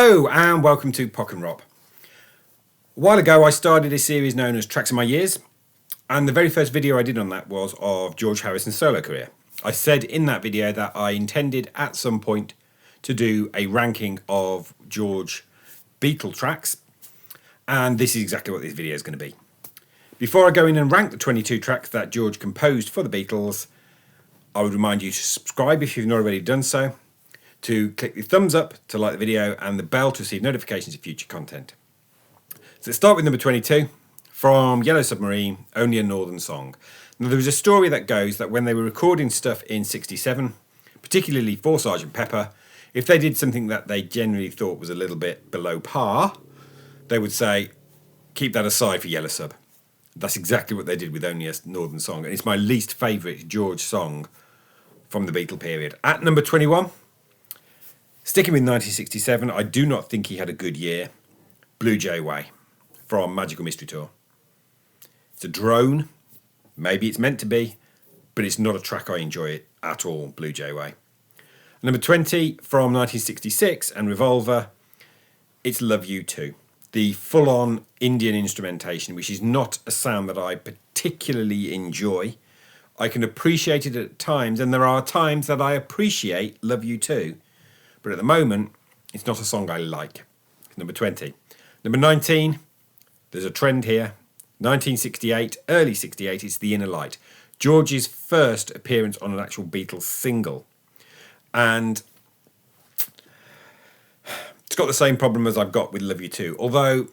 Hello and welcome to Pock and Rob. A while ago I started a series known as Tracks of My Years, and the very first video I did on that was of George Harrison's solo career. I said in that video that I intended at some point to do a ranking of George Beatle tracks, and this is exactly what this video is going to be. Before I go in and rank the 22 tracks that George composed for the Beatles, I would remind you to subscribe if you've not already done so, to click the thumbs up to like the video and the bell to receive notifications of future content. So let's start with number 22 from Yellow Submarine, Only a Northern Song. Now there was a story that goes that when they were recording stuff in 67, particularly for Sgt. Pepper, if they did something that they generally thought was a little bit below par, they would say, keep that aside for Yellow Sub. That's exactly what they did with Only a Northern Song, and it's my least favourite George song from the Beatle period. At number 21, sticking with 1967, I do not think he had a good year. Blue Jay Way from Magical Mystery Tour. It's a drone. Maybe it's meant to be, but it's not a track I enjoy it at all, Blue Jay Way. Number 20 from 1966 and Revolver, it's Love You Too. The full-on Indian instrumentation, which is not a sound that I particularly enjoy. I can appreciate it at times, and there are times that I appreciate Love You Too. But at the moment, it's not a song I like. Number 20. Number 19, there's a trend here. 1968, early 68, it's The Inner Light. George's first appearance on an actual Beatles single. And it's got the same problem as I've got with Love You Too, although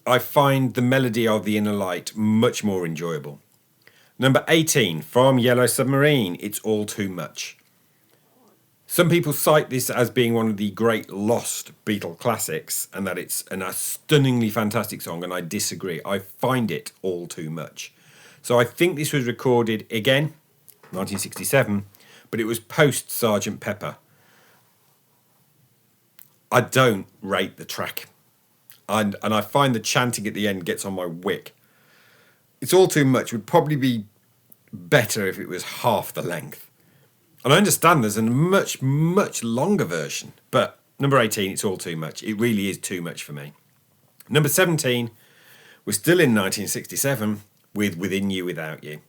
I find the melody of The Inner Light much more enjoyable. Number 18, from Yellow Submarine, It's All Too Much. Some people cite this as being one of the great lost Beatle classics and that it's a stunningly fantastic song, and I disagree. I find it all too much. So I think this was recorded, again, 1967, but it was post Sgt. Pepper. I don't rate the track, and I find the chanting at the end gets on my wick. It's All Too Much would probably be better if it was half the length. And I understand there's a much, much longer version. But number 18, it's all too much. It really is too much for me. Number 17, we're still in 1967 with Within You, Without You.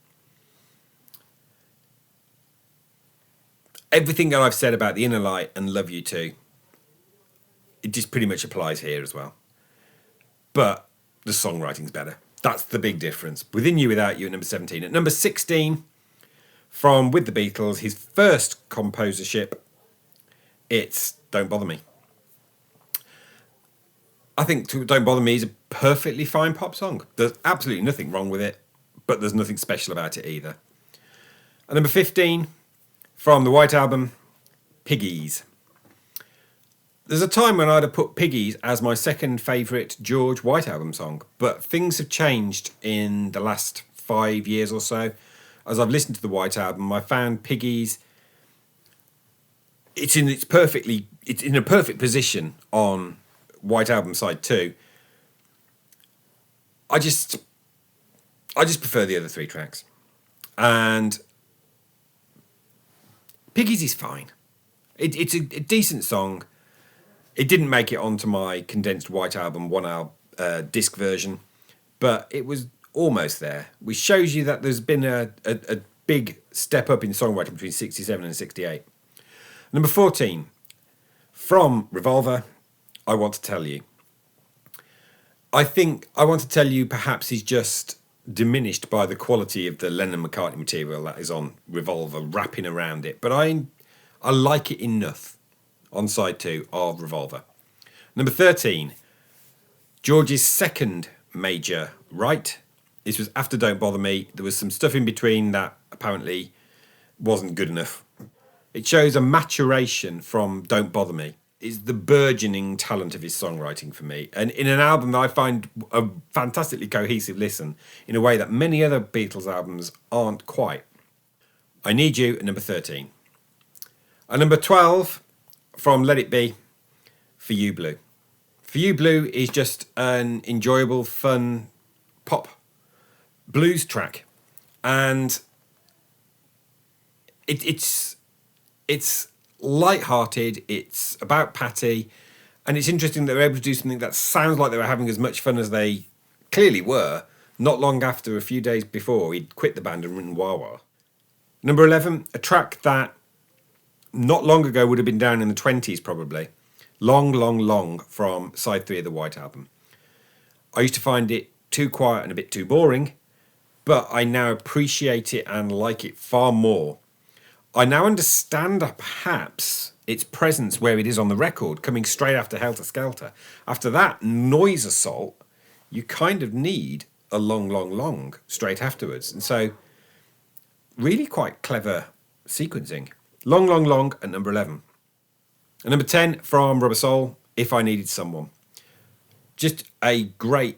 Everything that I've said about The Inner Light and Love You Too, it just pretty much applies here as well. But the songwriting's better. That's the big difference. Within You, Without You at number 17. At number 16... from With the Beatles, his first composership, it's Don't Bother Me. I think Don't Bother Me is a perfectly fine pop song. There's absolutely nothing wrong with it, but there's nothing special about it either. And number 15, from the White Album, Piggies. There's a time when I'd have put Piggies as my second favourite George White Album song, but things have changed in the last 5 years or so. As I've listened to the White Album, I found Piggies, it's in a perfect position on White Album side 2. I just prefer the other 3 tracks. And Piggies is fine. It's a decent song. It didn't make it onto my condensed White Album 1-hour disc version, but it was almost there, which shows you that there's been a big step up in songwriting between 67 and 68. Number 14, from Revolver, I Want to Tell You. I think I Want to Tell You perhaps is just diminished by the quality of the Lennon-McCartney material that is on Revolver wrapping around it, but I like it enough on side 2 of Revolver. Number 13, George's second major write. This was after Don't Bother Me. There was some stuff in between that apparently wasn't good enough. It shows a maturation from Don't Bother Me. It's the burgeoning talent of his songwriting for me. And in an album that I find a fantastically cohesive listen in a way that many other Beatles albums aren't quite. I Need You at number 13. At number 12, from Let It Be, For You Blue. For You Blue is just an enjoyable, fun pop blues track, and it's light-hearted. It's about Patty, And it's interesting that they were able to do something that sounds like they were having as much fun as they clearly were, not long after, a few days before, he'd quit the band and written Wah Wah. Number 11, a track that not long ago would have been down in the 20s probably. Long, Long, Long from side 3 of the White Album. I used to find it too quiet and a bit too boring, but I now appreciate it and like it far more. I now understand perhaps its presence where it is on the record, coming straight after Helter Skelter. After that noise assault, you kind of need a Long, Long, Long straight afterwards. And so, really quite clever sequencing. Long, Long, Long at number 11. And number 10 from Rubber Soul, If I Needed Someone. Just a great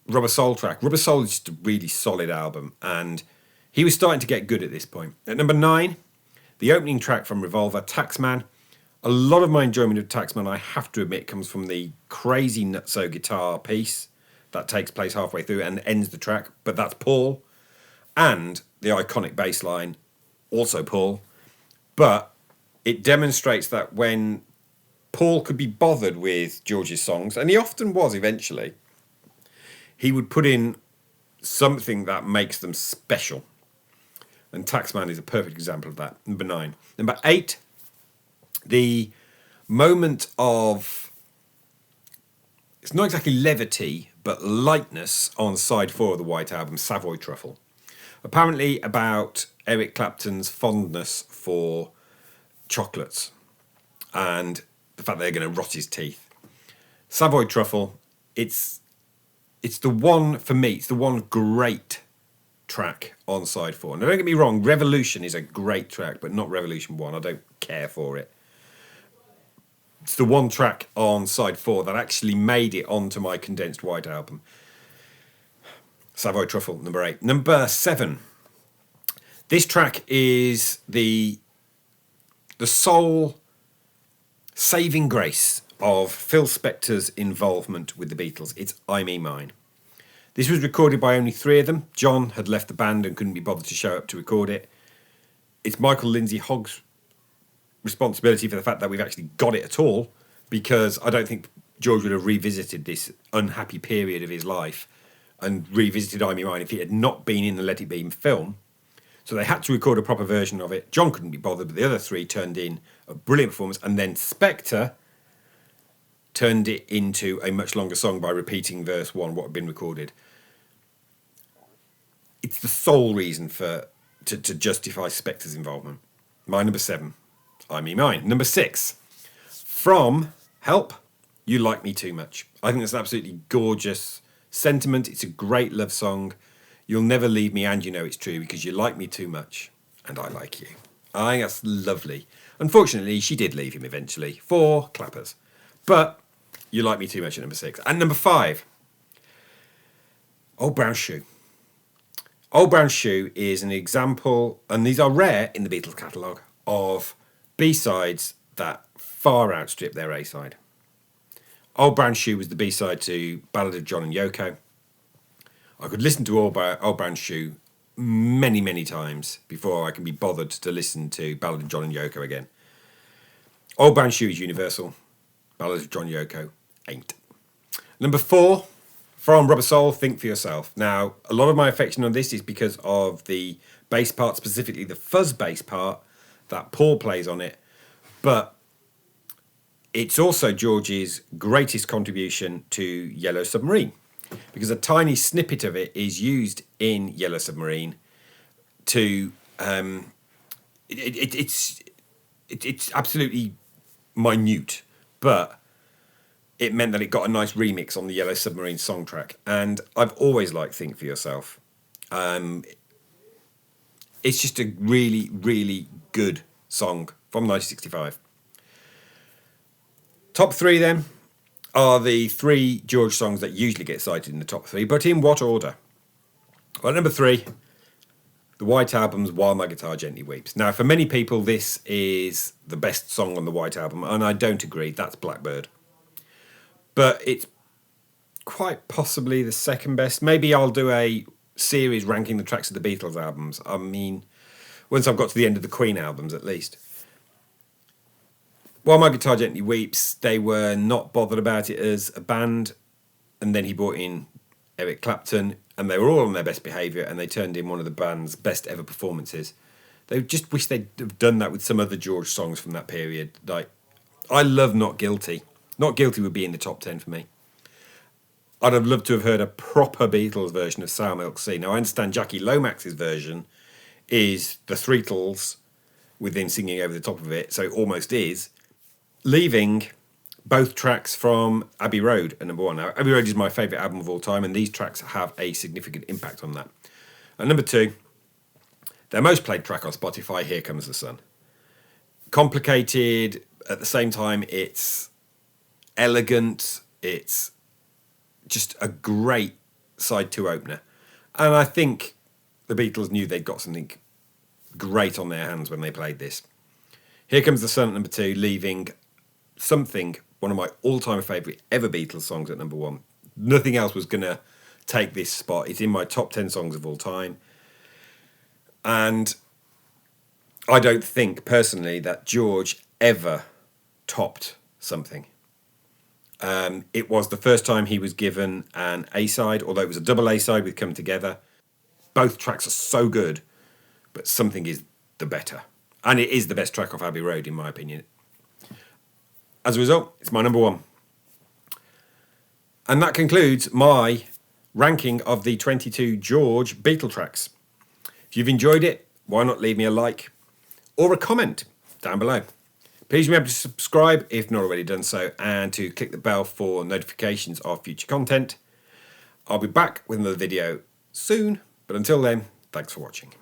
Rubber Soul track. Rubber Soul is just a really solid album, and he was starting to get good at this point. At number 9, the opening track from Revolver, Taxman. A lot of my enjoyment of Taxman, I have to admit, comes from the crazy nutso guitar piece that takes place halfway through and ends the track, but that's Paul. And the iconic bass line, also Paul. But it demonstrates that when Paul could be bothered with George's songs, and he often was eventually, he would put in something that makes them special. And Taxman is a perfect example of that. Number 9. Number 8, the moment of, it's not exactly levity, but lightness on side 4 of the White Album, Savoy Truffle. Apparently about Eric Clapton's fondness for chocolates and the fact they're going to rot his teeth. Savoy Truffle, it's the one, for me, it's the one great track on side 4. Now don't get me wrong, Revolution is a great track, but not Revolution 1. I don't care for it. It's the one track on side 4 that actually made it onto my condensed White Album. Savoy Truffle, number 8. Number 7. This track is the sole saving grace of Phil Spector's involvement with the Beatles. It's I Me Mine. This was recorded by only 3 of them. John had left the band and couldn't be bothered to show up to record it. It's Michael Lindsay Hogg's responsibility for the fact that we've actually got it at all, because I don't think George would have revisited this unhappy period of his life and revisited I Me Mine if it had not been in the Let It Be film. So they had to record a proper version of it. John couldn't be bothered, but the other 3 turned in a brilliant performance, and then Spector turned it into a much longer song by repeating verse 1, what had been recorded. It's the sole reason to justify Spector's involvement. My number 7, I Me Mine. Number 6, from Help, You Like Me Too Much. I think that's an absolutely gorgeous sentiment. It's a great love song. You'll never leave me, and you know it's true, because you like me too much, and I like you. I think that's lovely. Unfortunately, she did leave him eventually, for clappers. But You Like Me Too Much at number 6. And number 5, Old Brown Shoe. Old Brown Shoe is an example, and these are rare in the Beatles catalogue, of B-sides that far outstrip their A-side. Old Brown Shoe was the B-side to Ballad of John and Yoko. I could listen to Old Brown Shoe many, many times before I can be bothered to listen to Ballad of John and Yoko again. Old Brown Shoe is universal. Ballad of John and Yoko ain't. Number 4, from Rubber Soul, Think For Yourself. Now, a lot of my affection on this is because of the bass part, specifically the fuzz bass part that Paul plays on it. But it's also George's greatest contribution to Yellow Submarine, because a tiny snippet of it is used in Yellow Submarine to it's absolutely minute, but it meant that it got a nice remix on the Yellow Submarine song track. And I've always liked Think For Yourself. It's just a really, really good song from 1965. Top 3 then are the 3 George songs that usually get cited in the top 3, but in what order? Well, number 3, the White Album's While My Guitar Gently Weeps. Now, for many people, this is the best song on the White Album, and I don't agree. That's Blackbird. But it's quite possibly the second best. Maybe I'll do a series ranking the tracks of the Beatles albums. I mean, once I've got to the end of the Queen albums, at least. While My Guitar Gently Weeps, they were not bothered about it as a band, and then he brought in Eric Clapton, and they were all on their best behaviour, and they turned in one of the band's best ever performances. They just wish they'd have done that with some other George songs from that period. Like, I love Not Guilty. Not Guilty would be in the top 10 for me. I'd have loved to have heard a proper Beatles version of Sour Milk Sea. Now, I understand Jackie Lomax's version is the Threetles with him singing over the top of it, so it almost is, leaving both tracks from Abbey Road at number 1. Now, Abbey Road is my favourite album of all time, and these tracks have a significant impact on that. And number 2, their most played track on Spotify, Here Comes the Sun. Complicated, at the same time, it's elegant, it's just a great side 2 opener. And I think the Beatles knew they'd got something great on their hands when they played this. Here Comes the Sun at number 2, leaving something, one of my all-time favourite ever Beatles songs at number 1. Nothing else was going to take this spot. It's in my top 10 songs of all time. And I don't think, personally, that George ever topped something. It was the first time he was given an A-side, although it was a double A-side with Come Together. Both tracks are so good, but Something is the better. And it is the best track off Abbey Road, in my opinion. As a result, it's my number 1. And that concludes my ranking of the 22 George Beatle tracks. If you've enjoyed it, why not leave me a like or a comment down below. Please remember to subscribe if not already done so, and to click the bell for notifications of future content. I'll be back with another video soon, but until then, thanks for watching.